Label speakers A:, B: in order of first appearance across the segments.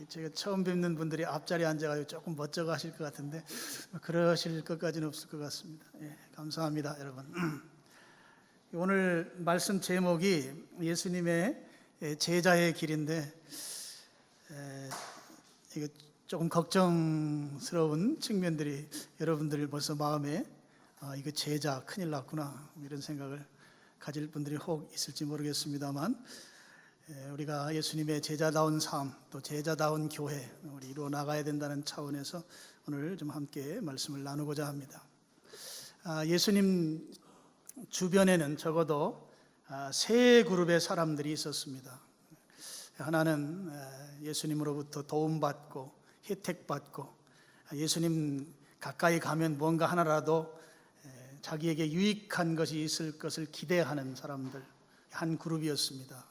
A: 제가 처음 뵙는 분들이 앞자리에 앉아가지고 조금 멋쩍어 하실 것 같은데 그러실 것까지는 없을 것 같습니다. 예, 감사합니다, 여러분. 오늘 말씀 제목이 예수님의 제자의 길인데 이거 조금 걱정스러운 측면들이 여러분들 벌써 마음에 이거 제자 큰일 났구나 이런 생각을 가질 분들이 혹 있을지 모르겠습니다만, 우리가 예수님의 제자다운 삶, 또 제자다운 교회 우리 이루어 나가야 된다는 차원에서 오늘 좀 함께 말씀을 나누고자 합니다. 예수님 주변에는 적어도 세 그룹의 사람들이 있었습니다. 하나는 예수님으로부터 도움받고 혜택받고 예수님 가까이 가면 뭔가 하나라도 자기에게 유익한 것이 있을 것을 기대하는 사람들, 한 그룹이었습니다.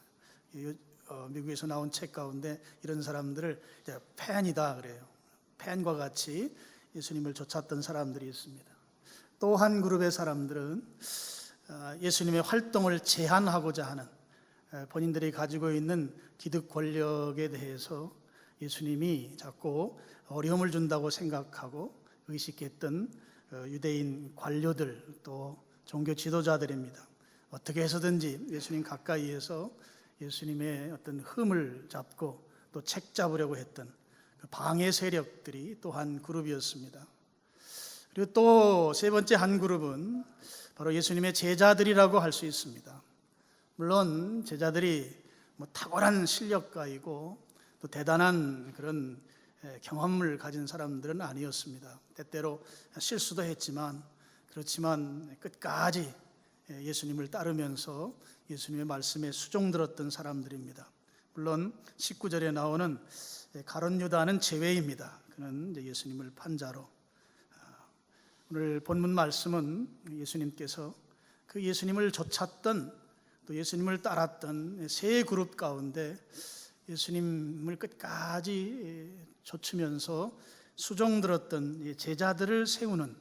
A: 미국에서 나온 책 가운데 이런 사람들을 이제 팬이다 그래요. 팬과 같이 예수님을 좇았던 사람들이 있습니다. 또 한 그룹의 사람들은 예수님의 활동을 제한하고자 하는, 본인들이 가지고 있는 기득 권력에 대해서 예수님이 자꾸 어려움을 준다고 생각하고 의식했던 유대인 관료들, 또 종교 지도자들입니다. 어떻게 해서든지 예수님 가까이에서 예수님의 어떤 흠을 잡고 또 책 잡으려고 했던 그 방해 세력들이 또 한 그룹이었습니다. 그리고 또 세 번째 한 그룹은 바로 예수님의 제자들이라고 할 수 있습니다. 물론 제자들이 탁월한 실력가이고 또 대단한 그런 경험을 가진 사람들은 아니었습니다. 때때로 실수도 했지만, 그렇지만 끝까지 예수님을 따르면서 예수님의 말씀에 수종들었던 사람들입니다. 물론 19절에 나오는 가룟 유다는 제외입니다. 그는 예수님을 판자로. 오늘 본문 말씀은 예수님께서 그 예수님을 좇았던, 또 예수님을 따랐던 세 그룹 가운데 예수님을 끝까지 좇으면서 수종들었던 제자들을 세우는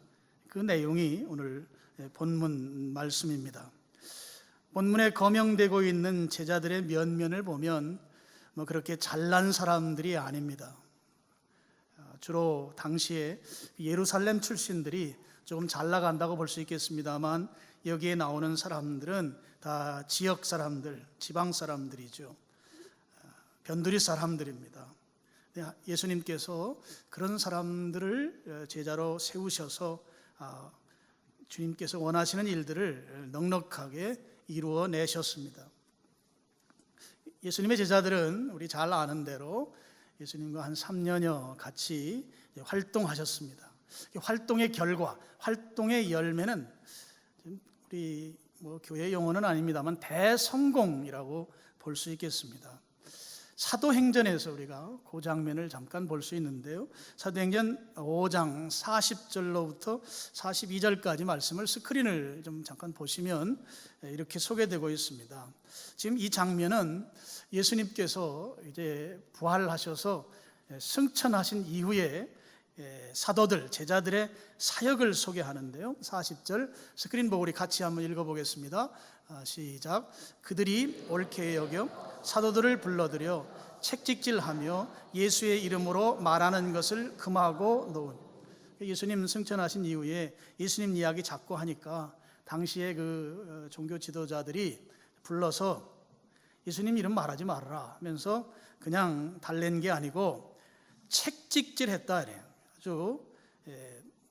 A: 그 내용이 오늘 본문 말씀입니다. 본문에 거명되고 있는 제자들의 면면을 보면 그렇게 잘난 사람들이 아닙니다. 주로 당시에 예루살렘 출신들이 조금 잘 나간다고 볼 수 있겠습니다만, 여기에 나오는 사람들은 다 지역 사람들, 지방 사람들이죠. 변두리 사람들입니다. 예수님께서 그런 사람들을 제자로 세우셔서 주님께서 원하시는 일들을 넉넉하게 이루어내셨습니다. 예수님의 제자들은 우리 잘 아는 대로 예수님과 한 3년여 같이 활동하셨습니다. 활동의 결과, 활동의 열매는 우리 교회 용어는 아닙니다만 대성공이라고 볼 수 있겠습니다. 사도행전에서 우리가 그 장면을 잠깐 볼 수 있는데요. 사도행전 5장 40절로부터 42절까지 말씀을 스크린을 좀 잠깐 보시면 이렇게 소개되고 있습니다. 지금 이 장면은 예수님께서 이제 부활하셔서 승천하신 이후에 사도들, 제자들의 사역을 소개하는데요. 40절 스크린 보고 우리 같이 한번 읽어보겠습니다. 시작. 그들이 옳게 여겨 사도들을 불러들여 책찍질하며 예수의 이름으로 말하는 것을 금하고 놓은. 예수님 승천하신 이후에 예수님 이야기 자꾸 하니까 당시에 그 종교 지도자들이 불러서 예수님 이름 말하지 말아라 하면서 그냥 달랜 게 아니고 책찍질했다 이래요. 아주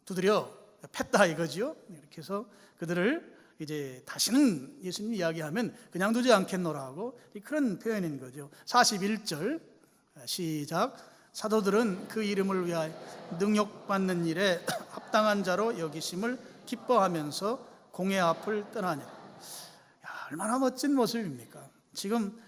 A: 두드려 팼다 이거지요. 이렇게 해서 그들을 이제 다시는 예수님 이야기하면 그냥 두지 않겠노라 하고 그런 표현인 거죠. 41절 시작. 사도들은 그 이름을 위하여 능욕받는 일에 합당한 자로 여기심을 기뻐하면서 공회 앞을 떠나냐. 얼마나 멋진 모습입니까? 지금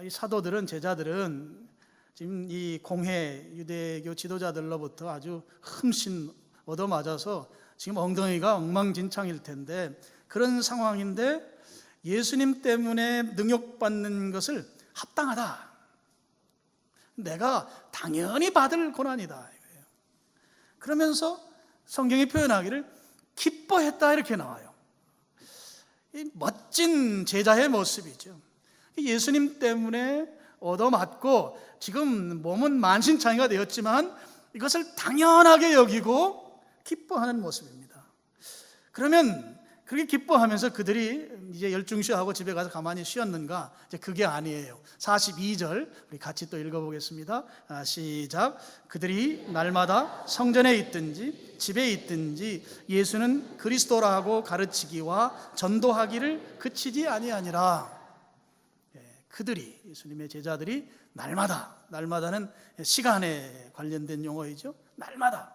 A: 이 사도들은, 제자들은 지금 이 공회 유대교 지도자들로부터 아주 흠씬 얻어맞아서 지금 엉덩이가 엉망진창일 텐데, 그런 상황인데 예수님 때문에 능욕받는 것을 합당하다, 내가 당연히 받을 고난이다. 그러면서 성경이 표현하기를 기뻐했다 이렇게 나와요. 이 멋진 제자의 모습이죠. 예수님 때문에 얻어맞고 지금 몸은 만신창이가 되었지만 이것을 당연하게 여기고 기뻐하는 모습입니다. 그러면 그렇게 기뻐하면서 그들이 이제 열중시하고 집에 가서 가만히 쉬었는가? 이제 그게 아니에요. 42절 우리 같이 또 읽어보겠습니다. 시작. 그들이 날마다 성전에 있든지 집에 있든지 예수는 그리스도라 하고 가르치기와 전도하기를 그치지 아니하니라. 그들이, 예수님의 제자들이 날마다는 시간에 관련된 용어이죠. 날마다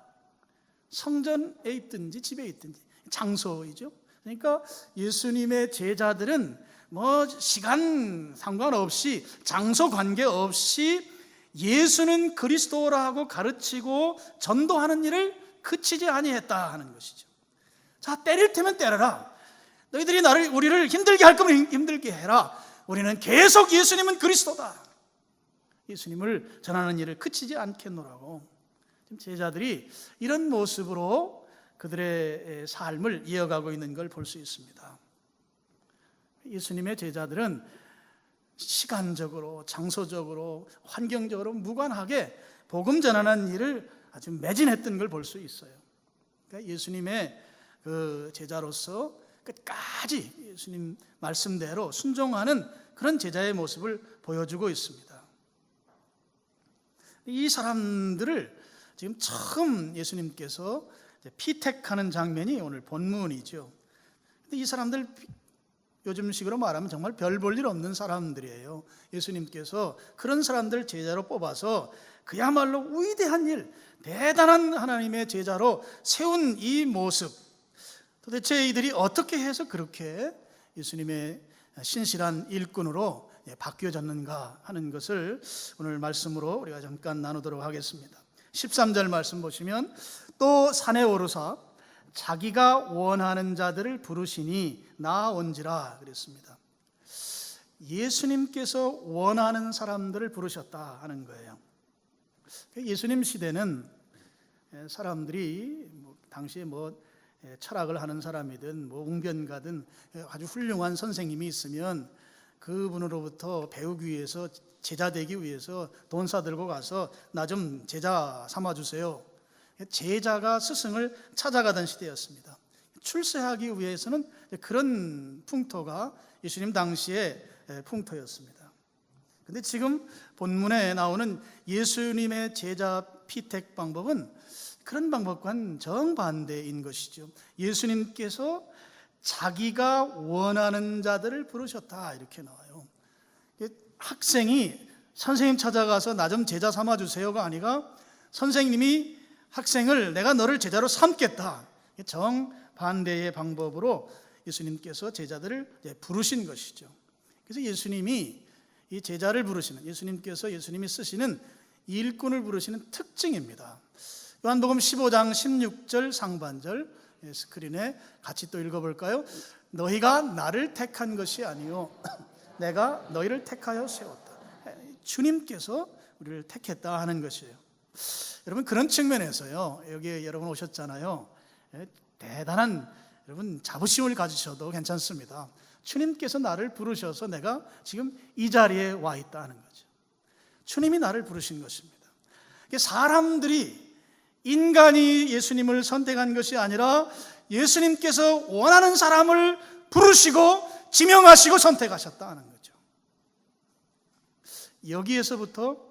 A: 성전에 있든지 집에 있든지 장소이죠. 그러니까 예수님의 제자들은 뭐 시간 상관없이 장소 관계없이 예수는 그리스도라 하고 가르치고 전도하는 일을 그치지 아니했다 하는 것이죠. 자, 때릴 테면 때려라. 너희들이 우리를 힘들게 할 거면 힘들게 해라. 우리는 계속 예수님은 그리스도다. 예수님을 전하는 일을 그치지 않겠노라고. 지금 제자들이 이런 모습으로 그들의 삶을 이어가고 있는 걸 볼 수 있습니다. 예수님의 제자들은 시간적으로, 장소적으로, 환경적으로 무관하게 복음 전하는 일을 아주 매진했던 걸 볼 수 있어요. 그러니까 예수님의 그 제자로서 끝까지 예수님 말씀대로 순종하는 그런 제자의 모습을 보여주고 있습니다. 이 사람들을 지금 처음 예수님께서 피택하는 장면이 오늘 본문이죠. 근데 이 사람들 요즘식으로 말하면 정말 별 볼 일 없는 사람들이에요. 예수님께서 그런 사람들 제자로 뽑아서 그야말로 위대한 일, 대단한 하나님의 제자로 세운 이 모습, 도대체 이들이 어떻게 해서 그렇게 예수님의 신실한 일꾼으로 바뀌어졌는가 하는 것을 오늘 말씀으로 우리가 잠깐 나누도록 하겠습니다. 13절 말씀 보시면 또 산에 오르사 자기가 원하는 자들을 부르시니 나온지라 그랬습니다. 예수님께서 원하는 사람들을 부르셨다 하는 거예요. 예수님 시대는 사람들이 당시에 철학을 하는 사람이든 웅변가든 아주 훌륭한 선생님이 있으면 그분으로부터 배우기 위해서, 제자 되기 위해서 돈 싸들고 가서 나 좀 제자 삼아주세요. 제자가 스승을 찾아가던 시대였습니다. 출세하기 위해서는 그런 풍토가 예수님 당시의 풍토였습니다. 그런데 지금 본문에 나오는 예수님의 제자 피택 방법은 그런 방법과는 정반대인 것이죠. 예수님께서 자기가 원하는 자들을 부르셨다 이렇게 나와요. 학생이 선생님 찾아가서 나 좀 제자 삼아주세요가 아니라 선생님이 학생을 내가 너를 제자로 삼겠다, 정반대의 방법으로 예수님께서 제자들을 부르신 것이죠. 그래서 예수님이 이 제자를 부르시는, 예수님이 쓰시는 일꾼을 부르시는 특징입니다. 요한복음 15장 16절 상반절 스크린에 같이 또 읽어볼까요? 너희가 나를 택한 것이 아니요 내가 너희를 택하여 세웠다. 주님께서 우리를 택했다 하는 것이에요. 여러분, 그런 측면에서요, 여기 여러분 오셨잖아요. 대단한 여러분 자부심을 가지셔도 괜찮습니다. 주님께서 나를 부르셔서 내가 지금 이 자리에 와 있다 하는 거죠. 주님이 나를 부르신 것입니다. 사람들이, 인간이 예수님을 선택한 것이 아니라 예수님께서 원하는 사람을 부르시고 지명하시고 선택하셨다 하는 거죠. 여기에서부터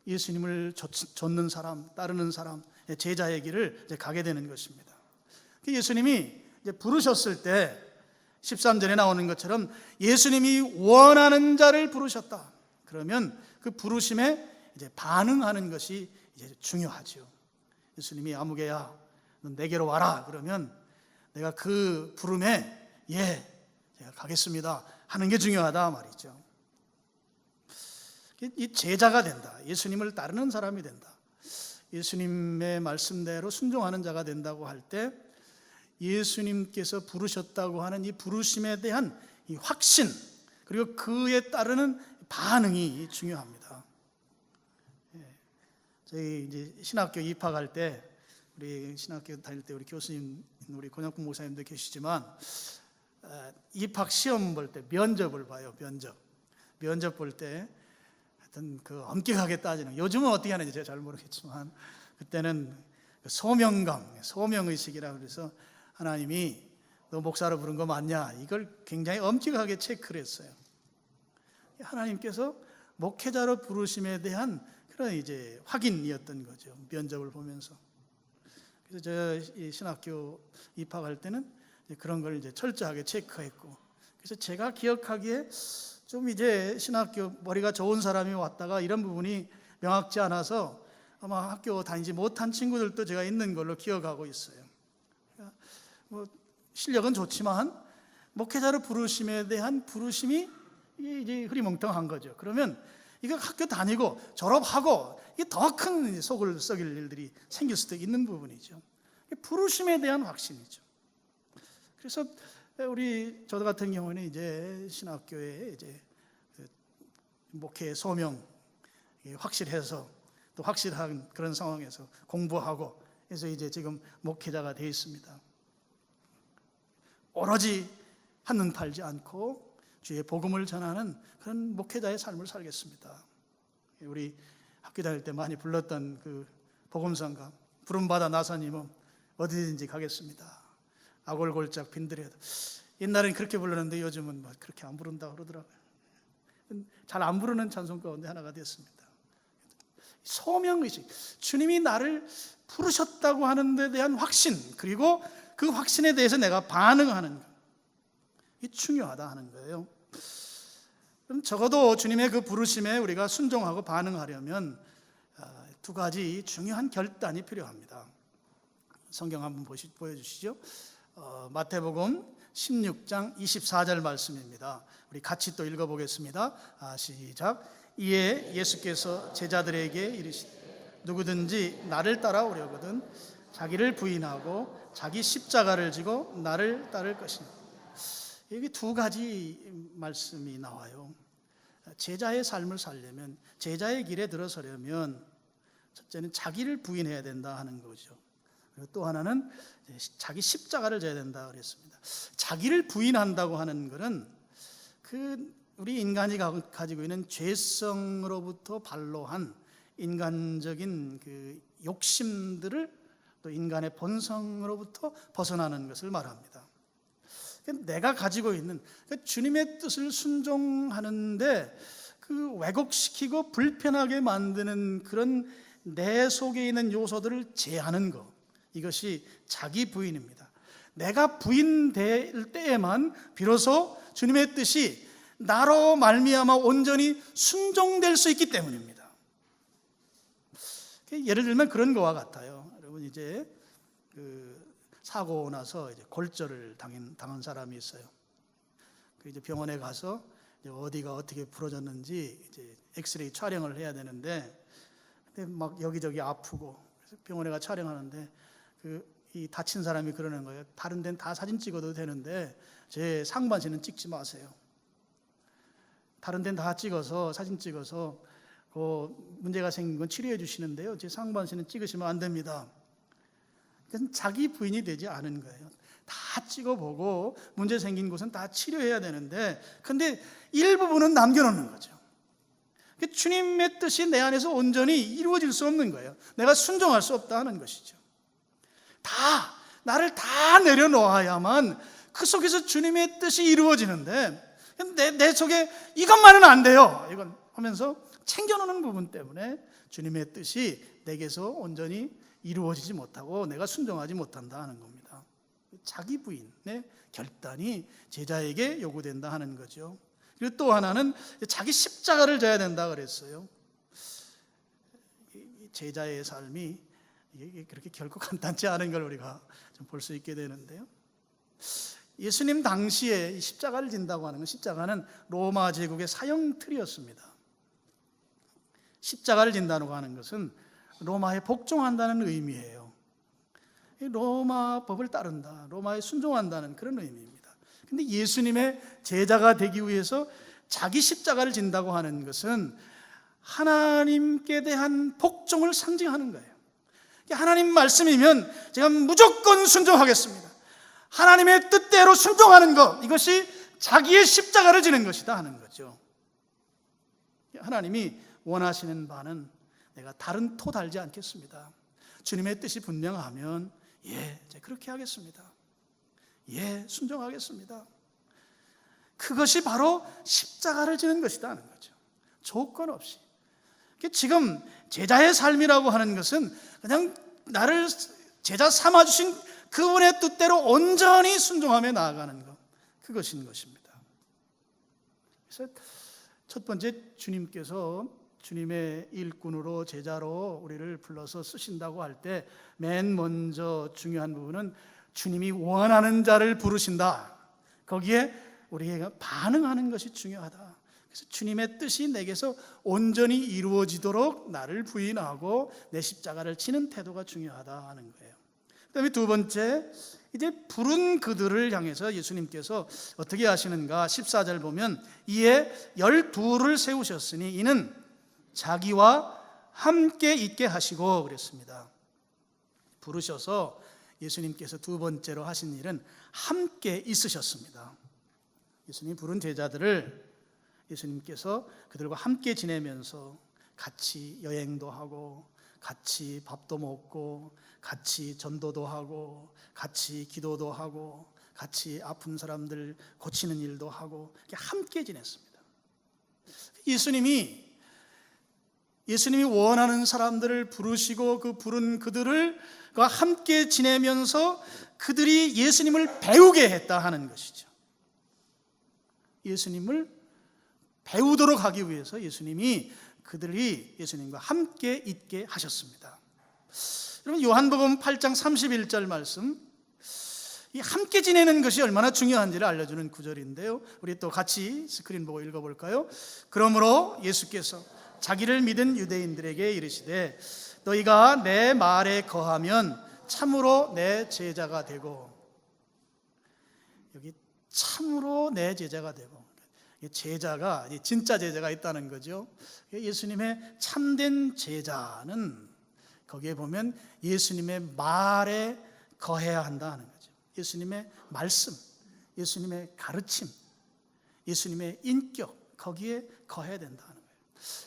A: 예수님을 좇는 사람, 따르는 사람, 제자의 길을 가게 되는 것입니다. 예수님이 부르셨을 때 13절에 나오는 것처럼 예수님이 원하는 자를 부르셨다. 그러면 그 부르심에 반응하는 것이 중요하죠. 예수님이 아무개야 넌 내게로 와라 그러면 내가 그 부름에 제가 가겠습니다 하는 게 중요하다 말이죠. 이 제자가 된다, 예수님을 따르는 사람이 된다, 예수님의 말씀대로 순종하는 자가 된다고 할 때 예수님께서 부르셨다고 하는 이 부르심에 대한 이 확신, 그리고 그에 따르는 반응이 중요합니다. 저희 이제 신학교 입학할 때, 우리 신학교 다닐 때 우리 교수님, 우리 권혁국 목사님도 계시지만 입학 시험 볼 때 면접을 봐요. 면접 볼 때 하여튼 그 엄격하게 따지는, 요즘은 어떻게 하는지 제가 잘 모르겠지만 그때는 소명감, 소명의식이라고 그래서 하나님이 너 목사로 부른 거 맞냐, 이걸 굉장히 엄격하게 체크를 했어요. 하나님께서 목회자로 부르심에 대한 그런 이제 확인이었던 거죠. 면접을 보면서. 그래서 저 신학교 입학할 때는 그런 걸 이제 철저하게 체크했고, 그래서 제가 기억하기에 좀 이제 신학교 머리가 좋은 사람이 왔다가 이런 부분이 명확지 않아서 아마 학교 다니지 못한 친구들도 제가 있는 걸로 기억하고 있어요. 뭐 실력은 좋지만 목회자로 부르심에 대한 부르심이 이제 흐리멍텅한 거죠. 그러면 이거 학교 다니고 졸업하고 이게 더 큰 속을 썩일 일들이 생길 수도 있는 부분이죠. 부르심에 대한 확신이죠. 그래서 우리 저 같은 경우는 이제 신학교에 이제 목회 소명 확실해서 또 확실한 그런 상황에서 공부하고 해서 이제 지금 목회자가 되어 있습니다. 오로지 한눈 팔지 않고 주의 복음을 전하는 그런 목회자의 삶을 살겠습니다. 우리 학교 다닐 때 많이 불렀던 그 복음성가 부름받아 나사님은 어디든지 가겠습니다. 아골골짝 빈들에도. 옛날엔 그렇게 불렀는데 요즘은 뭐 그렇게 안 부른다고 그러더라고요. 잘 안 부르는 찬송 가운데 하나가 됐습니다. 소명의식, 주님이 나를 부르셨다고 하는 데 대한 확신, 그리고 그 확신에 대해서 내가 반응하는 것, 이 중요하다 하는 거예요. 그럼 적어도 주님의 그 부르심에 우리가 순종하고 반응하려면 두 가지 중요한 결단이 필요합니다. 성경 한번 보여주시죠. 마태복음 16장 24절 말씀입니다. 우리 같이 또 읽어보겠습니다. 시작. 이에 예수께서 제자들에게 이르시되 누구든지 나를 따라오려거든 자기를 부인하고 자기 십자가를 지고 나를 따를 것이니. 여기 두 가지 말씀이 나와요. 제자의 삶을 살려면, 제자의 길에 들어서려면 첫째는 자기를 부인해야 된다 하는 거죠. 그리고 또 하나는 자기 십자가를 져야 된다 그랬습니다. 자기를 부인한다고 하는 것은 우리 인간이 가지고 있는 죄성으로부터 발로한 인간적인 그 욕심들을 또 인간의 본성으로부터 벗어나는 것을 말합니다. 내가 가지고 있는 주님의 뜻을 순종하는데 그 왜곡시키고 불편하게 만드는 그런 내 속에 있는 요소들을 제하는 것, 이것이 자기 부인입니다. 내가 부인될 때에만 비로소 주님의 뜻이 나로 말미암아 온전히 순종될 수 있기 때문입니다. 예를 들면 그런 것과 같아요. 여러분 이제 사고 나서 이제 골절을 당한 사람이 있어요. 이제 병원에 가서 이제 어디가 어떻게 부러졌는지 이제 엑스레이 촬영을 해야 되는데, 근데 막 여기저기 아프고, 그래서 병원에 가 촬영하는데 이 다친 사람이 그러는 거예요. 다른 데는 다 사진 찍어도 되는데 제 상반신은 찍지 마세요. 다른 데는 다 찍어서 사진 찍어서 그 문제가 생긴 건 치료해 주시는데요, 제 상반신은 찍으시면 안 됩니다. 그건 자기 부인이 되지 않은 거예요. 다 찍어보고 문제 생긴 곳은 다 치료해야 되는데, 근데 일부분은 남겨놓는 거죠. 주님의 뜻이 내 안에서 온전히 이루어질 수 없는 거예요. 내가 순종할 수 없다 하는 것이죠. 나를 다 내려놓아야만 그 속에서 주님의 뜻이 이루어지는데, 내 속에 이것만은 안 돼요, 이건 하면서 챙겨놓는 부분 때문에 주님의 뜻이 내게서 온전히 이루어지지 못하고 내가 순종하지 못한다 하는 겁니다. 자기 부인의 결단이 제자에게 요구된다 하는 거죠. 그리고 또 하나는 자기 십자가를 져야 된다 그랬어요. 제자의 삶이 이게 그렇게 결코 간단치 않은 걸 우리가 좀 볼 수 있게 되는데요. 예수님 당시에 십자가를 진다고 하는 건, 십자가는 로마 제국의 사형 틀이었습니다. 십자가를 진다고 하는 것은 로마에 복종한다는 의미예요. 로마 법을 따른다, 로마에 순종한다는 그런 의미입니다. 근데 예수님의 제자가 되기 위해서 자기 십자가를 진다고 하는 것은 하나님께 대한 복종을 상징하는 거예요. 하나님 말씀이면 제가 무조건 순종하겠습니다. 하나님의 뜻대로 순종하는 것, 이것이 자기의 십자가를 지는 것이다 하는 거죠. 하나님이 원하시는 바는 내가 다른 토 달지 않겠습니다. 주님의 뜻이 분명하면 제가 그렇게 하겠습니다. 순종하겠습니다. 그것이 바로 십자가를 지는 것이다 하는 거죠. 조건 없이. 지금 제자의 삶이라고 하는 것은 그냥 나를 제자 삼아주신 그분의 뜻대로 온전히 순종하며 나아가는 것, 그것인 것입니다. 그래서 첫 번째, 주님께서 주님의 일꾼으로 제자로 우리를 불러서 쓰신다고 할 때 맨 먼저 중요한 부분은 주님이 원하는 자를 부르신다. 거기에 우리가 반응하는 것이 중요하다. 그래서 주님의 뜻이 내게서 온전히 이루어지도록 나를 부인하고 내 십자가를 지는 태도가 중요하다 하는 거예요. 그다음에 두 번째, 이제 부른 그들을 향해서 예수님께서 어떻게 하시는가? 14절 보면 이에 12를 세우셨으니 이는 자기와 함께 있게 하시고 그랬습니다. 부르셔서 예수님께서 두 번째로 하신 일은 함께 있으셨습니다. 예수님이 부른 제자들을 예수님께서 그들과 함께 지내면서 같이 여행도 하고 같이 밥도 먹고 같이 전도도 하고 같이 기도도 하고 같이 아픈 사람들 고치는 일도 하고 함께 지냈습니다. 예수님이 원하는 사람들을 부르시고 그 부른 그들과 함께 지내면서 그들이 예수님을 배우게 했다 하는 것이죠. 예수님을 배우도록 하기 위해서 그들이 예수님과 함께 있게 하셨습니다. 여러분, 요한복음 8장 31절 말씀, 이 함께 지내는 것이 얼마나 중요한지를 알려주는 구절인데요, 우리 또 같이 스크린 보고 읽어볼까요? 그러므로 예수께서 자기를 믿은 유대인들에게 이르시되 너희가 내 말에 거하면 참으로 내 제자가 되고, 여기 참으로 내 제자가 되고, 제자가 진짜 제자가 있다는 거죠. 예수님의 참된 제자는 거기에 보면 예수님의 말에 거해야 한다 하는 거죠. 예수님의 말씀, 예수님의 가르침, 예수님의 인격, 거기에 거해야 된다 하는 거예요.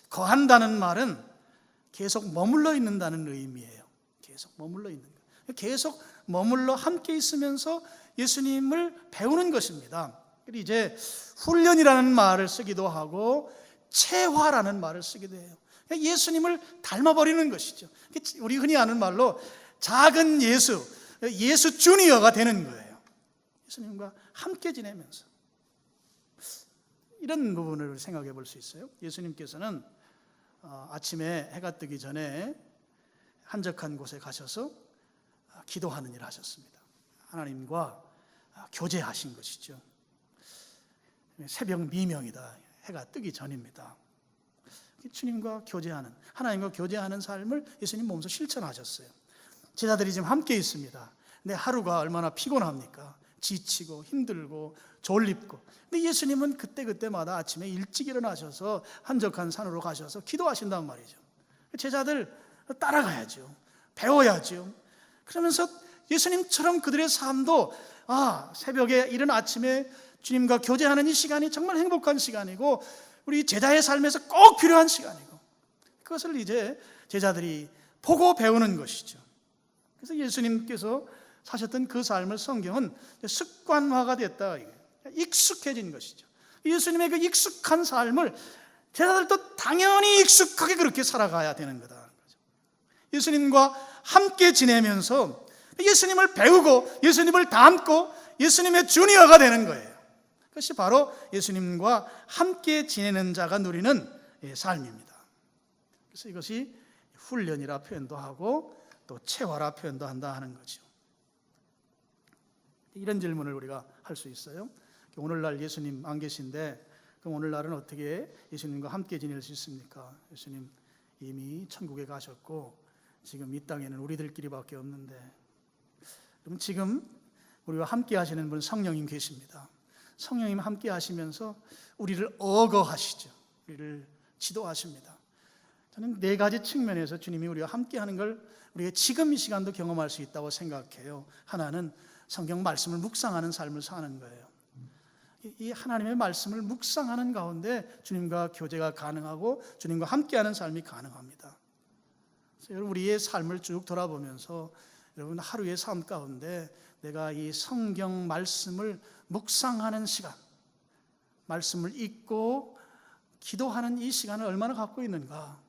A: 거한다는 말은 계속 머물러 있는다는 의미예요. 계속 머물러 있는 거예요. 계속 머물러 함께 있으면서 예수님을 배우는 것입니다. 이제 훈련이라는 말을 쓰기도 하고 체화라는 말을 쓰기도 해요. 예수님을 닮아버리는 것이죠. 우리 흔히 아는 말로 작은 예수 주니어가 되는 거예요. 예수님과 함께 지내면서 이런 부분을 생각해 볼 수 있어요. 예수님께서는 아침에 해가 뜨기 전에 한적한 곳에 가셔서 기도하는 일을 하셨습니다. 하나님과 교제하신 것이죠. 새벽 미명이다. 해가 뜨기 전입니다. 주님과 교제하는, 하나님과 교제하는 삶을 예수님 몸소 실천하셨어요. 제자들이 지금 함께 있습니다. 근데 하루가 얼마나 피곤합니까? 지치고 힘들고 졸립고. 근데 예수님은 그때마다 아침에 일찍 일어나셔서 한적한 산으로 가셔서 기도하신단 말이죠. 제자들 따라가야죠. 배워야죠. 그러면서 예수님처럼 그들의 삶도 새벽에 이른 아침에 주님과 교제하는 이 시간이 정말 행복한 시간이고 우리 제자의 삶에서 꼭 필요한 시간이고, 그것을 이제 제자들이 보고 배우는 것이죠. 그래서 예수님께서 사셨던 그 삶을 성경은 습관화가 됐다, 익숙해진 것이죠. 예수님의 그 익숙한 삶을 제자들도 당연히 익숙하게 그렇게 살아가야 되는 거다. 예수님과 함께 지내면서 예수님을 배우고 예수님을 닮고 예수님의 주니어가 되는 거예요. 그것이 바로 예수님과 함께 지내는 자가 누리는 삶입니다. 그래서 이것이 훈련이라 표현도 하고 또 체화라 표현도 한다 하는 거죠. 이런 질문을 우리가 할 수 있어요. 오늘날 예수님 안 계신데 그럼 오늘날은 어떻게 예수님과 함께 지낼 수 있습니까? 예수님 이미 천국에 가셨고 지금 이 땅에는 우리들끼리밖에 없는데, 그럼 지금 우리와 함께 하시는 분 성령님 계십니다. 성령님 함께 하시면서 우리를 어거하시죠. 우리를 지도하십니다. 저는 네 가지 측면에서 주님이 우리와 함께 하는 걸 우리가 지금 이 시간도 경험할 수 있다고 생각해요. 하나는 성경 말씀을 묵상하는 삶을 사는 거예요. 이 하나님의 말씀을 묵상하는 가운데 주님과 교제가 가능하고 주님과 함께하는 삶이 가능합니다. 그래서 여러분, 우리의 삶을 쭉 돌아보면서 여러분, 하루의 삶 가운데 내가 이 성경 말씀을 묵상하는 시간, 말씀을 읽고 기도하는 이 시간을 얼마나 갖고 있는가,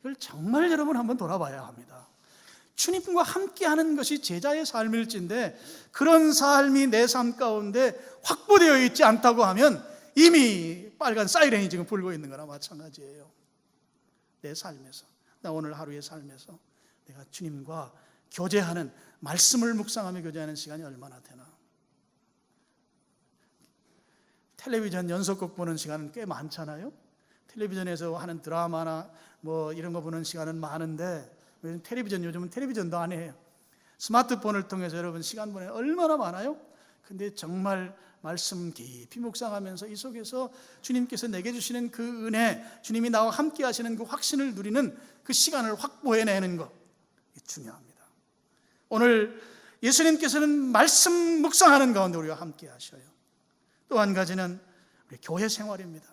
A: 이걸 정말 여러분 한번 돌아봐야 합니다. 주님과 함께하는 것이 제자의 삶일진데 그런 삶이 내 삶 가운데 확보되어 있지 않다고 하면 이미 빨간 사이렌이 지금 불고 있는 거나 마찬가지예요. 내 삶에서, 나 오늘 하루의 삶에서 내가 주님과 교제하는, 말씀을 묵상하며 교제하는 시간이 얼마나 되나. 텔레비전 연속극 보는 시간은 꽤 많잖아요. 텔레비전에서 하는 드라마나 뭐 이런 거 보는 시간은 많은데 요즘은 텔레비전도 안 해요. 스마트폰을 통해서 여러분 시간 보내 얼마나 많아요? 근데 정말 말씀 깊이 묵상하면서 이 속에서 주님께서 내게 주시는 그 은혜, 주님이 나와 함께 하시는 그 확신을 누리는 그 시간을 확보해내는 것, 이게 중요합니다. 오늘 예수님께서는 말씀 묵상하는 가운데 우리와 함께 하셔요. 또 한 가지는 우리 교회 생활입니다.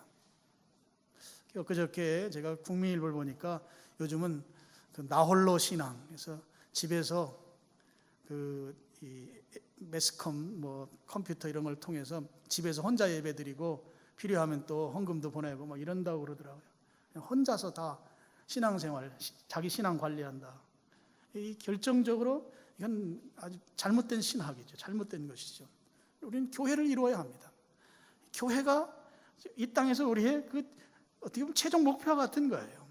A: 그저께 제가 국민일보를 보니까 요즘은 그 나홀로 신앙, 그래서 집에서 이 매스컴, 뭐 컴퓨터 이런 걸 통해서 집에서 혼자 예배드리고 필요하면 또 헌금도 보내고 막 이런다고 그러더라고요. 혼자서 다 신앙생활, 자기 신앙 관리한다. 이 결정적으로 이건 아주 잘못된 신학이죠. 잘못된 것이죠. 우리는 교회를 이루어야 합니다. 교회가 이 땅에서 우리의 그 어떻게 보면 최종 목표와 같은 거예요.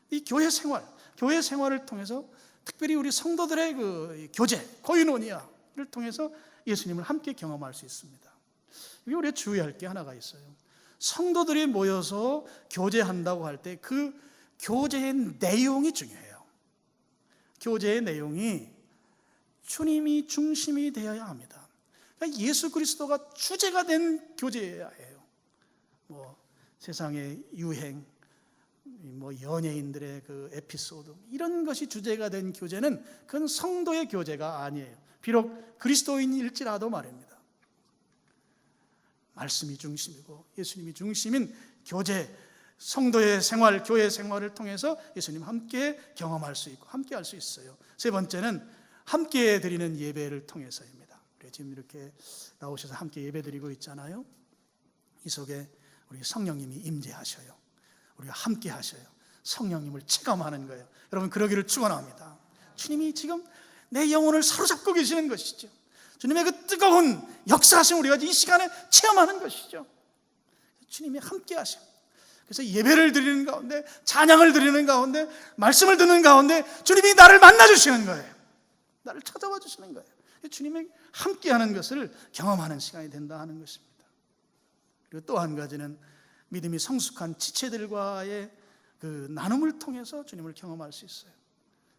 A: 이 교회 생활을 통해서 특별히 우리 성도들의 그 교제, 코이노니아를 통해서 예수님을 함께 경험할 수 있습니다. 여기 우리가 주의할 게 하나가 있어요. 성도들이 모여서 교제한다고 할 때 그 교제의 내용이 중요해요. 교제의 내용이 주님이 중심이 되어야 합니다. 그러니까 예수 그리스도가 주제가 된 교제여야 해요. 뭐 세상의 유행, 뭐 연예인들의 그 에피소드, 이런 것이 주제가 된 교제는 그건 성도의 교제가 아니에요. 비록 그리스도인일지라도 말입니다. 말씀이 중심이고 예수님이 중심인 교제, 성도의 생활, 교회 생활을 통해서 예수님 함께 경험할 수 있고 함께 할 수 있어요. 세 번째는 함께 드리는 예배를 통해서입니다. 우리 지금 이렇게 나오셔서 함께 예배드리고 있잖아요. 이 속에 우리 성령님이 임재하셔요. 우리가 함께 하셔요. 성령님을 체감하는 거예요. 여러분, 그러기를 축원합니다. 주님이 지금 내 영혼을 사로잡고 계시는 것이죠. 주님의 그 뜨거운 역사하심 우리가 이 시간에 체험하는 것이죠. 주님이 함께 하셔. 그래서 예배를 드리는 가운데, 찬양을 드리는 가운데, 말씀을 듣는 가운데 주님이 나를 만나주시는 거예요. 나를 찾아와 주시는 거예요. 주님이 함께하는 것을 경험하는 시간이 된다 하는 것입니다. 그리고 또 한 가지는 믿음이 성숙한 지체들과의 그 나눔을 통해서 주님을 경험할 수 있어요.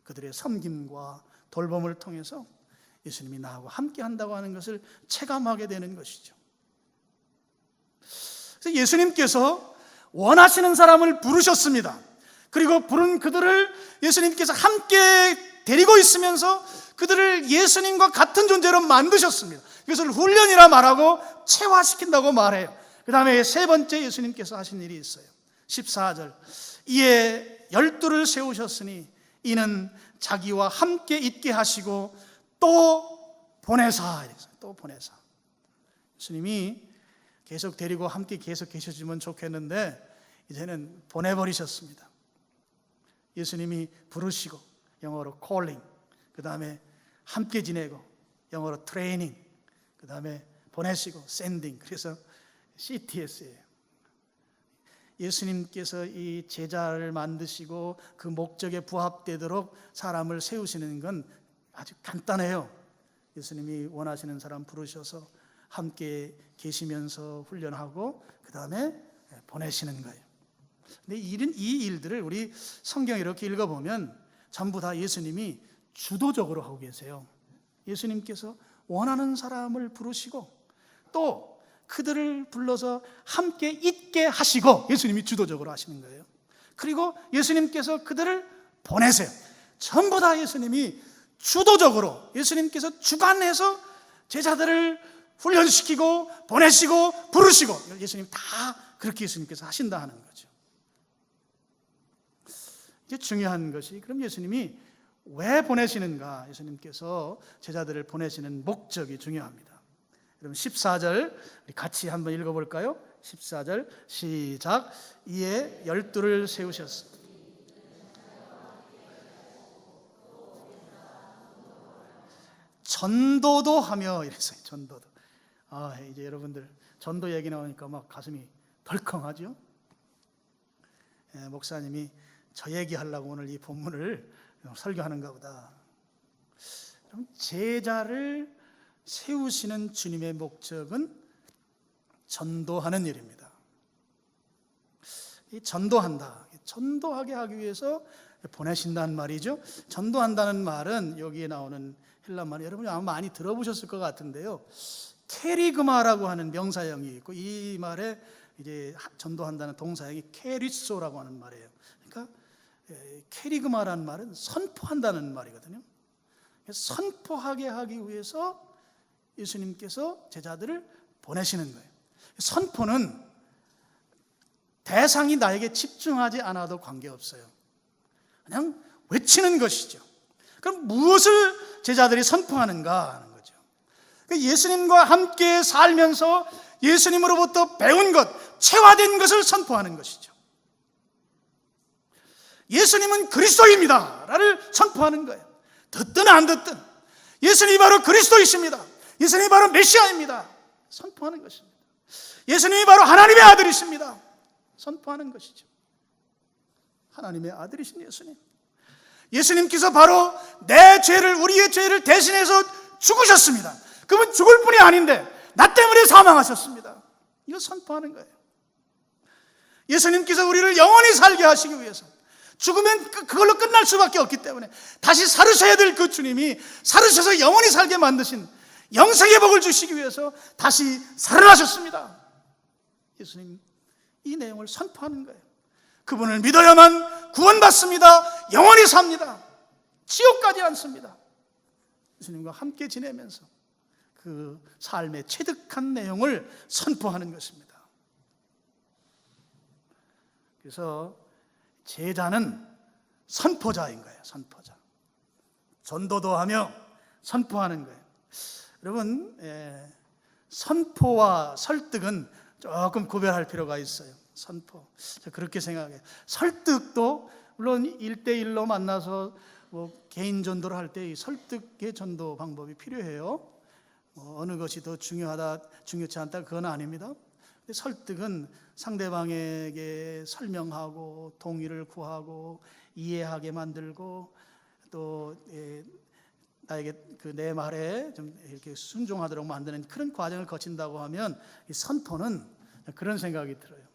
A: 그들의 섬김과 돌봄을 통해서 예수님이 나하고 함께 한다고 하는 것을 체감하게 되는 것이죠. 그래서 예수님께서 원하시는 사람을 부르셨습니다. 그리고 부른 그들을 예수님께서 함께 데리고 있으면서 그들을 예수님과 같은 존재로 만드셨습니다. 이것을 훈련이라 말하고 체화시킨다고 말해요. 그 다음에 세 번째 예수님께서 하신 일이 있어요. 14절, 이에 12를 세우셨으니 이는 자기와 함께 있게 하시고 또 보내사. 또 보내사. 예수님이 계속 데리고 함께 계속 계셔주면 좋겠는데 이제는 보내버리셨습니다. 예수님이 부르시고 영어로 calling, 그 다음에 함께 지내고 영어로 training, 그 다음에 보내시고 sending, 그래서 CTS예요. 예수님께서 이 제자를 만드시고 그 목적에 부합되도록 사람을 세우시는 건 아주 간단해요. 예수님이 원하시는 사람 부르셔서 함께 계시면서 훈련하고 그 다음에 보내시는 거예요. 근데 이 일들을 우리 성경 이렇게 읽어보면 전부 다 예수님이 주도적으로 하고 계세요. 예수님께서 원하는 사람을 부르시고 또 그들을 불러서 함께 있게 하시고 예수님이 주도적으로 하시는 거예요. 그리고 예수님께서 그들을 보내세요. 전부 다 예수님이 주도적으로, 예수님께서 주관해서 제자들을 훈련시키고 보내시고 부르시고 예수님 다 그렇게 예수님께서 하신다 하는 거죠. 이제 중요한 것이 그럼 예수님이 왜 보내시는가? 예수님께서 제자들을 보내시는 목적이 중요합니다. 그럼 14절 우리 같이 한번 읽어볼까요? 14절 시작. 이에 12를 세우셨습니다. 전도도 하며 이랬어요. 전도도. 이제 여러분들 전도 얘기 나오니까 막 가슴이 덜컹하죠. 목사님이 저 얘기하려고 오늘 이 본문을 설교하는가 보다. 그럼 제자를 세우시는 주님의 목적은 전도하는 일입니다. 이 전도하게 하기 위해서 보내신다는 말이죠. 전도한다는 말은 여기에 나오는 헬라 말, 여러분이 아마 많이 들어보셨을 것 같은데요. 캐리그마라고 하는 명사형이 있고 이 말에 이제 전도한다는 동사형이 캐리소라고 하는 말이에요. 그러니까 캐리그마라는 말은 선포한다는 말이거든요. 선포하게 하기 위해서 예수님께서 제자들을 보내시는 거예요. 선포는 대상이 나에게 집중하지 않아도 관계없어요. 그냥 외치는 것이죠. 그럼 무엇을 제자들이 선포하는가 하는 거죠. 예수님과 함께 살면서 예수님으로부터 배운 것, 체화된 것을 선포하는 것이죠. 예수님은 그리스도입니다 라를 선포하는 거예요. 듣든 안 듣든 예수님이 바로 그리스도이십니다. 예수님이 바로 메시아입니다. 선포하는 것입니다. 예수님이 바로 하나님의 아들이십니다. 선포하는 것이죠. 하나님의 아들이신 예수님. 예수님께서 바로 내 죄를, 우리의 죄를 대신해서 죽으셨습니다. 그분 죽을 뿐이 아닌데 나 때문에 사망하셨습니다. 이거 선포하는 거예요. 예수님께서 우리를 영원히 살게 하시기 위해서 죽으면 그걸로 끝날 수밖에 없기 때문에 다시 살으셔야 될 그 주님이 살으셔서 영원히 살게 만드신 영생의 복을 주시기 위해서 다시 살아나셨습니다. 예수님 이 내용을 선포하는 거예요. 그분을 믿어야만 구원받습니다. 영원히 삽니다. 지옥 가지 않습니다. 예수님과 함께 지내면서 그 삶의 체득한 내용을 선포하는 것입니다. 그래서 제자는 선포자인 거예요. 선포자. 전도도 하며 선포하는 거예요. 여러분, 선포와 설득은 조금 구별할 필요가 있어요. 선포. 그렇게 생각해요. 설득도 물론 1대1로 만나서 개인 전도를 할 때 설득의 전도 방법이 필요해요. 어느 것이 더 중요하다, 중요치 않다 그건 아닙니다. 근데 설득은 상대방에게 설명하고 동의를 구하고 이해하게 만들고 또 나에게 내 말에 좀 이렇게 순종하도록 만드는 그런 과정을 거친다고 하면 이 선포는 그런 생각이 들어요.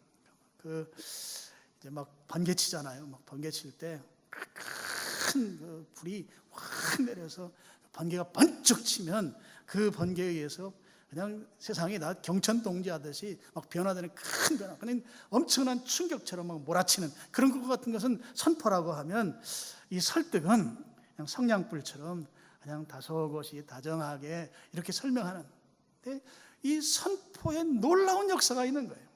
A: 이제 막 번개치잖아요. 막 번개칠 때 큰 불이 확 내려서 번개가 번쩍 치면 그 번개에 의해서 그냥 세상이 다 경천동지 하듯이 막 변화되는 큰 변화, 그냥 엄청난 충격처럼 막 몰아치는 그런 것 같은 것은 선포라고 하면, 이 설득은 그냥 성냥불처럼 그냥 다소곳이 다정하게 이렇게 설명하는, 이 선포에 놀라운 역사가 있는 거예요.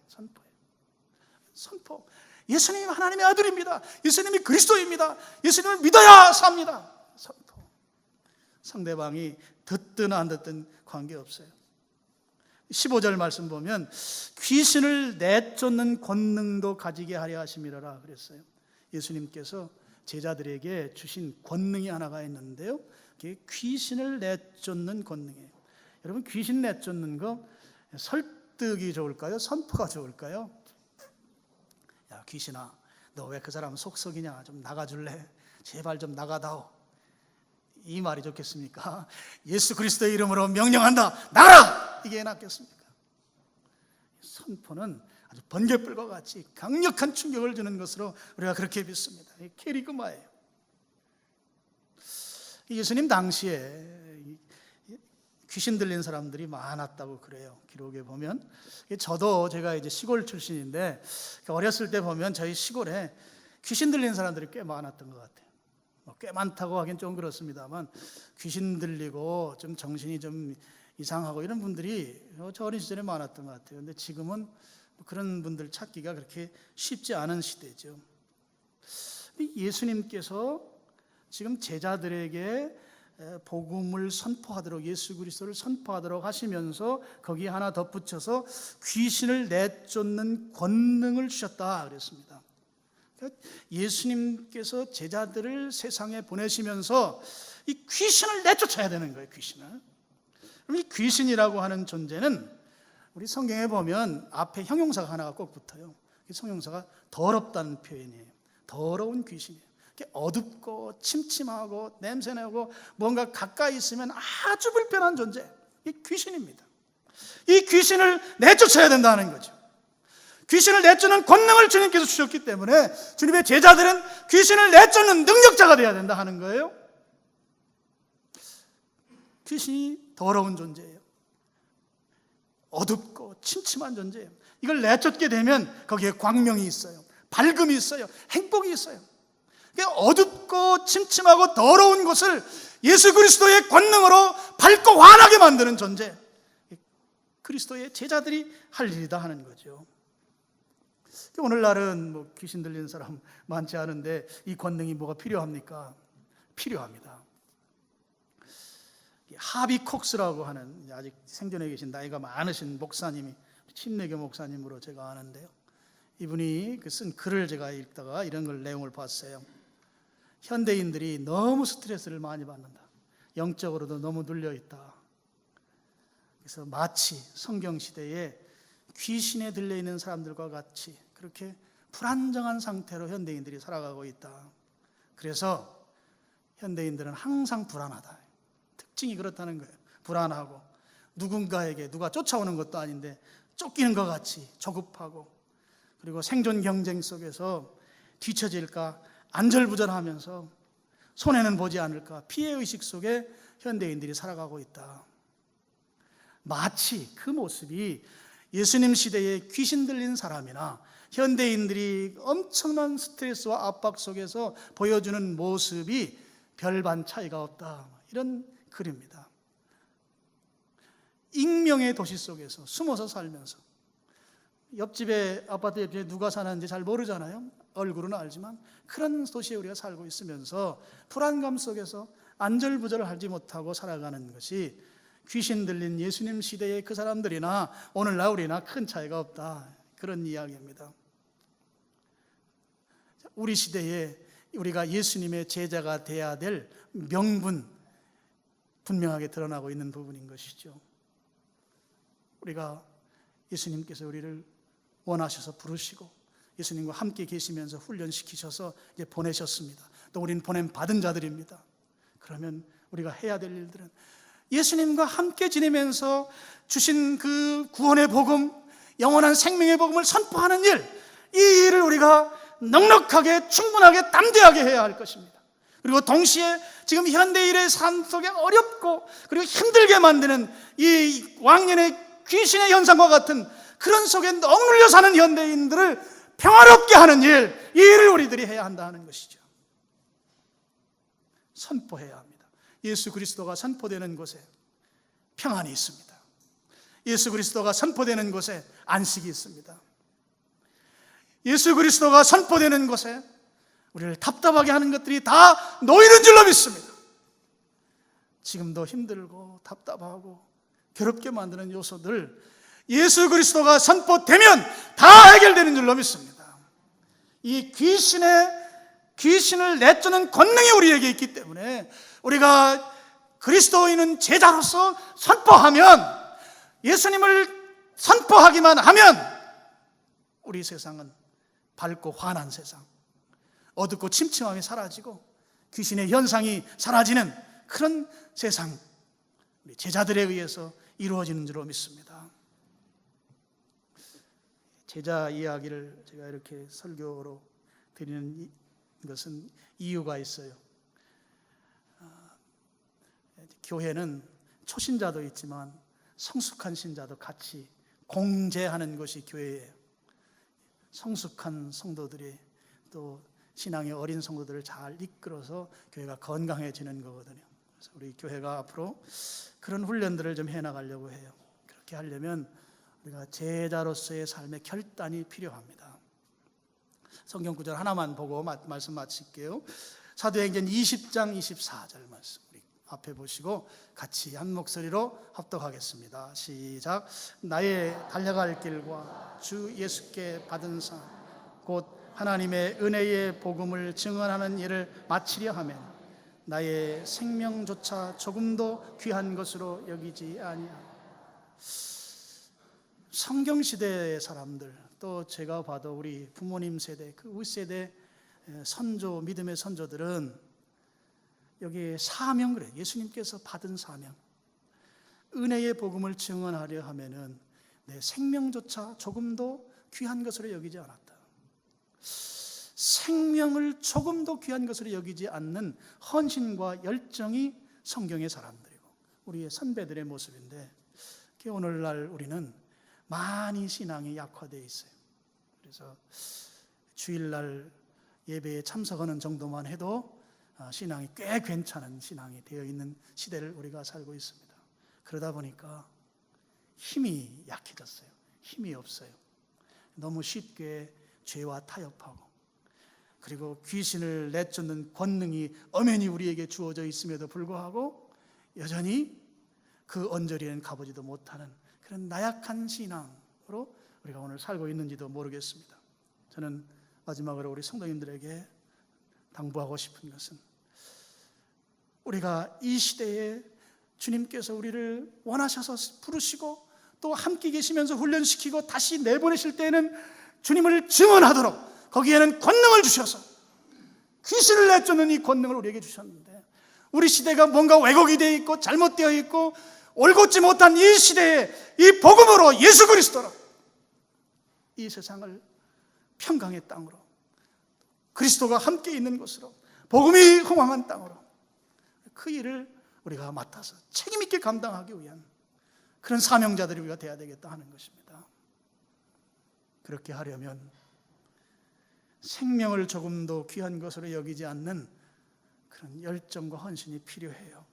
A: 선포. 예수님이 하나님의 아들입니다. 예수님이 그리스도입니다. 예수님을 믿어야 삽니다. 선포. 상대방이 듣든 안 듣든 관계없어요. 15절 말씀 보면 귀신을 내쫓는 권능도 가지게 하려 하심이라 그랬어요. 예수님께서 제자들에게 주신 권능이 하나가 있는데요, 그게 귀신을 내쫓는 권능이에요. 여러분, 귀신 내쫓는 거 설득이 좋을까요? 선포가 좋을까요? 야, 귀신아, 너 왜 그 사람 속썩이냐? 좀 나가줄래? 제발 좀 나가다오. 이 말이 좋겠습니까? 예수 그리스도의 이름으로 명령한다, 나가라! 이게 낫겠습니까? 선포는 아주 번개불과 같이 강력한 충격을 주는 것으로 우리가 그렇게 믿습니다. 캐리그마예요. 예수님 당시에 귀신 들린 사람들이 많았다고 그래요. 기록에 보면. 제가 이제 시골 출신인데 어렸을 때 보면 저희 시골에 귀신 들린 사람들이 꽤 많았던 것 같아요. 꽤 많다고 하긴 좀 그렇습니다만, 귀신 들리고 좀 정신이 좀 이상하고 이런 분들이 저 어린 시절에 많았던 것 같아요. 근데 지금은 그런 분들 찾기가 그렇게 쉽지 않은 시대죠. 예수님께서 지금 제자들에게 복음을 선포하도록, 예수 그리스도를 선포하도록 하시면서 거기에 하나 덧붙여서 귀신을 내쫓는 권능을 주셨다 그랬습니다. 예수님께서 제자들을 세상에 보내시면서 이 귀신을 내쫓아야 되는 거예요. 귀신을. 그럼 이 귀신이라고 하는 존재는 우리 성경에 보면 앞에 형용사가 하나가 꼭 붙어요. 이 형용사가 더럽다는 표현이에요. 더러운 귀신이에요. 어둡고 침침하고 냄새나고 뭔가 가까이 있으면 아주 불편한 존재, 이 귀신입니다. 이 귀신을 내쫓아야 된다는 거죠. 귀신을 내쫓는 권능을 주님께서 주셨기 때문에 주님의 제자들은 귀신을 내쫓는 능력자가 되어야 된다 하는 거예요. 귀신이 더러운 존재예요. 어둡고 침침한 존재예요. 이걸 내쫓게 되면 거기에 광명이 있어요. 밝음이 있어요. 행복이 있어요. 어둡고 침침하고 더러운 곳을 예수 그리스도의 권능으로 밝고 환하게 만드는 존재, 그리스도의 제자들이 할 일이다 하는 거죠. 오늘날은 귀신 들리는 사람 많지 않은데 이 권능이 뭐가 필요합니까? 필요합니다. 하비 콕스라고 하는 아직 생존해 계신 나이가 많으신 목사님이, 침례교 목사님으로 제가 아는데요, 이분이 쓴 글을 제가 읽다가 이런 걸 내용을 봤어요. 현대인들이 너무 스트레스를 많이 받는다. 영적으로도 너무 눌려있다. 그래서 마치 성경시대에 귀신에 들려있는 사람들과 같이 그렇게 불안정한 상태로 현대인들이 살아가고 있다. 그래서 현대인들은 항상 불안하다. 특징이 그렇다는 거예요. 불안하고 누군가에게 누가 쫓아오는 것도 아닌데 쫓기는 것 같이 조급하고, 그리고 생존 경쟁 속에서 뒤처질까 안절부절하면서 손해는 보지 않을까 피해의식 속에 현대인들이 살아가고 있다. 마치 그 모습이 예수님 시대에 귀신 들린 사람이나 현대인들이 엄청난 스트레스와 압박 속에서 보여주는 모습이 별반 차이가 없다, 이런 글입니다. 익명의 도시 속에서 숨어서 살면서, 옆집에 아파트 옆집에 누가 사는지 잘 모르잖아요. 얼굴은 알지만 그런 도시에 우리가 살고 있으면서 불안감 속에서 안절부절하지 못하고 살아가는 것이 귀신 들린 예수님 시대의 그 사람들이나 오늘날 우리나 큰 차이가 없다, 그런 이야기입니다. 우리 시대에 우리가 예수님의 제자가 돼야 될 명분, 분명하게 드러나고 있는 부분인 것이죠. 우리가 예수님께서 우리를 원하셔서 부르시고 예수님과 함께 계시면서 훈련시키셔서 이제 보내셨습니다. 또 우리는 보냄 받은 자들입니다. 그러면 우리가 해야 될 일들은 예수님과 함께 지내면서 주신 그 구원의 복음, 영원한 생명의 복음을 선포하는 일, 이 일을 우리가 넉넉하게 충분하게 담대하게 해야 할 것입니다. 그리고 동시에 지금 현대인의 삶 속에 어렵고 그리고 힘들게 만드는 이 왕년의 귀신의 현상과 같은 그런 속에 억눌려 사는 현대인들을 평화롭게 하는 일, 이 일을 우리들이 해야 한다는 것이죠. 선포해야 합니다. 예수 그리스도가 선포되는 곳에 평안이 있습니다. 예수 그리스도가 선포되는 곳에 안식이 있습니다. 예수 그리스도가 선포되는 곳에 우리를 답답하게 하는 것들이 다 놓이는 줄로 믿습니다. 지금도 힘들고 답답하고 괴롭게 만드는 요소들, 예수 그리스도가 선포되면 다 해결되는 줄로 믿습니다. 이 귀신을 내쫓는 권능이 우리에게 있기 때문에 우리가 그리스도인은 제자로서 선포하면, 예수님을 선포하기만 하면 우리 세상은 밝고 환한 세상, 어둡고 침침함이 사라지고 귀신의 현상이 사라지는 그런 세상, 우리 제자들에 의해서 이루어지는 줄로 믿습니다. 제자 이야기를 제가 이렇게 설교로 드리는 것은 이유가 있어요. 교회는 초신자도 있지만 성숙한 신자도 같이 공제하는 것이 교회예요. 성숙한 성도들이 또 신앙의 어린 성도들을 잘 이끌어서 교회가 건강해지는 거거든요. 그래서 우리 교회가 앞으로 그런 훈련들을 좀 해나가려고 해요. 그렇게 하려면 우리가 제자로서의 삶의 결단이 필요합니다. 성경 구절 하나만 보고 말씀 마칠게요. 사도행전 20장 24절 말씀 우리 앞에 보시고 같이 한 목소리로 합독하겠습니다. 시작. 나의 달려갈 길과 주 예수께 받은 상 곧 하나님의 은혜의 복음을 증언하는 일을 마치려 하면 나의 생명조차 조금도 귀한 것으로 여기지 아니하노라. 성경시대의 사람들, 또 제가 봐도 우리 부모님 세대, 그 윗세대 선조, 믿음의 선조들은 여기에 사명, 그래요. 예수님께서 받은 사명, 은혜의 복음을 증언하려 하면은 내 생명조차 조금도 귀한 것으로 여기지 않았다. 생명을 조금도 귀한 것으로 여기지 않는 헌신과 열정이 성경의 사람들이고 우리의 선배들의 모습인데, 오늘날 우리는 많이 신앙이 약화되어 있어요. 그래서 주일날 예배에 참석하는 정도만 해도 신앙이 꽤 괜찮은 신앙이 되어 있는 시대를 우리가 살고 있습니다. 그러다 보니까 힘이 약해졌어요. 힘이 없어요. 너무 쉽게 죄와 타협하고, 그리고 귀신을 내쫓는 권능이 엄연히 우리에게 주어져 있음에도 불구하고 여전히 그 언저리에는 가보지도 못하는 그런 나약한 신앙으로 우리가 오늘 살고 있는지도 모르겠습니다. 저는 마지막으로 우리 성도님들에게 당부하고 싶은 것은, 우리가 이 시대에 주님께서 우리를 원하셔서 부르시고 또 함께 계시면서 훈련시키고 다시 내보내실 때에는 주님을 증언하도록 거기에는 권능을 주셔서 귀신을 내쫓는 이 권능을 우리에게 주셨는데, 우리 시대가 뭔가 왜곡이 되어 있고 잘못되어 있고 올곧지 못한 이 시대에 이 복음으로, 예수 그리스도로 이 세상을 평강의 땅으로, 그리스도가 함께 있는 곳으로, 복음이 흥왕한 땅으로 그 일을 우리가 맡아서 책임 있게 감당하기 위한 그런 사명자들이 우리가 되어야 되겠다 하는 것입니다. 그렇게 하려면 생명을 조금도 귀한 것으로 여기지 않는 그런 열정과 헌신이 필요해요.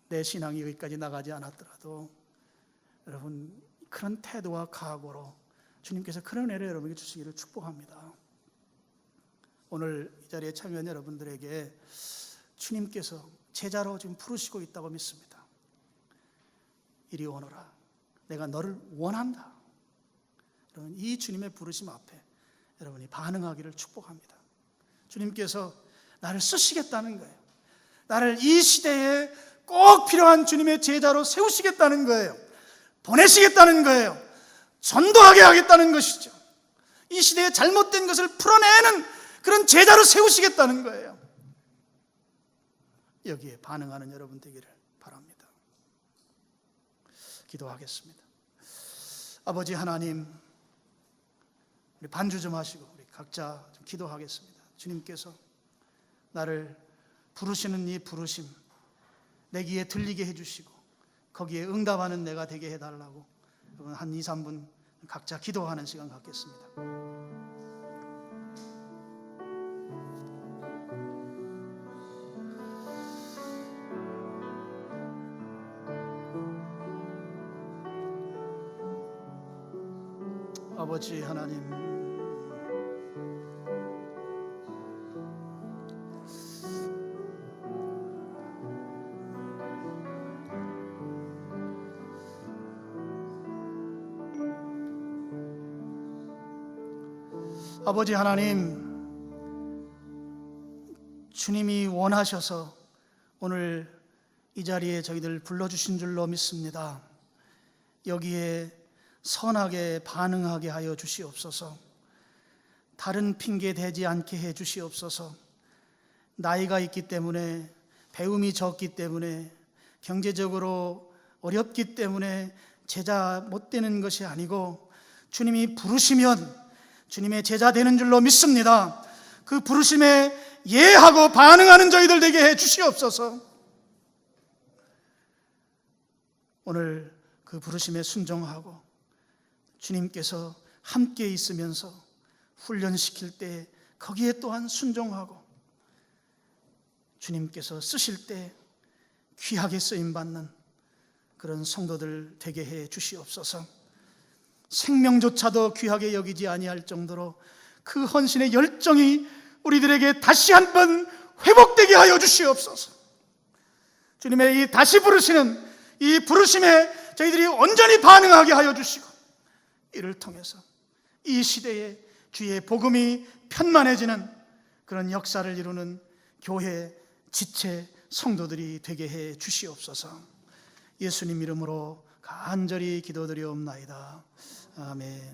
A: 내 신앙이 여기까지 나가지 않았더라도 여러분, 그런 태도와 각오로 주님께서 그런 은혜를 여러분에게 주시기를 축복합니다. 오늘 이 자리에 참여한 여러분들에게 주님께서 제자로 지금 부르시고 있다고 믿습니다. 이리 오너라, 내가 너를 원한다. 여러분, 이 주님의 부르심 앞에 여러분이 반응하기를 축복합니다. 주님께서 나를 쓰시겠다는 거예요. 나를 이 시대에 꼭 필요한 주님의 제자로 세우시겠다는 거예요. 보내시겠다는 거예요. 전도하게 하겠다는 것이죠. 이 시대에 잘못된 것을 풀어내는 그런 제자로 세우시겠다는 거예요. 여기에 반응하는 여러분 되기를 바랍니다. 기도하겠습니다. 아버지 하나님, 우리 반주 좀 하시고 우리 각자 좀 기도하겠습니다. 주님께서 나를 부르시는 이 부르심 내 귀에 들리게 해주시고 거기에 응답하는 내가 되게 해달라고 한 2, 3분 각자 기도하는 시간 갖겠습니다. 아버지 하나님, 아버지 하나님, 주님이 원하셔서 오늘 이 자리에 저희들 불러주신 줄로 믿습니다. 여기에 선하게 반응하게 하여 주시옵소서. 다른 핑계 대지 않게 해 주시옵소서. 나이가 있기 때문에, 배움이 적기 때문에, 경제적으로 어렵기 때문에 제자 못 되는 것이 아니고 주님이 부르시면 주님의 제자 되는 줄로 믿습니다. 그 부르심에 예하고 반응하는 저희들 되게 해 주시옵소서. 오늘 그 부르심에 순종하고 주님께서 함께 있으면서 훈련시킬 때 거기에 또한 순종하고 주님께서 쓰실 때 귀하게 쓰임받는 그런 성도들 되게 해 주시옵소서. 생명조차도 귀하게 여기지 아니할 정도로 그 헌신의 열정이 우리들에게 다시 한번 회복되게 하여 주시옵소서. 주님의 이 다시 부르시는 이 부르심에 저희들이 온전히 반응하게 하여 주시고, 이를 통해서 이 시대에 주의 복음이 편만해지는 그런 역사를 이루는 교회 지체 성도들이 되게 해 주시옵소서. 예수님 이름으로 간절히 기도드리옵나이다. 아멘.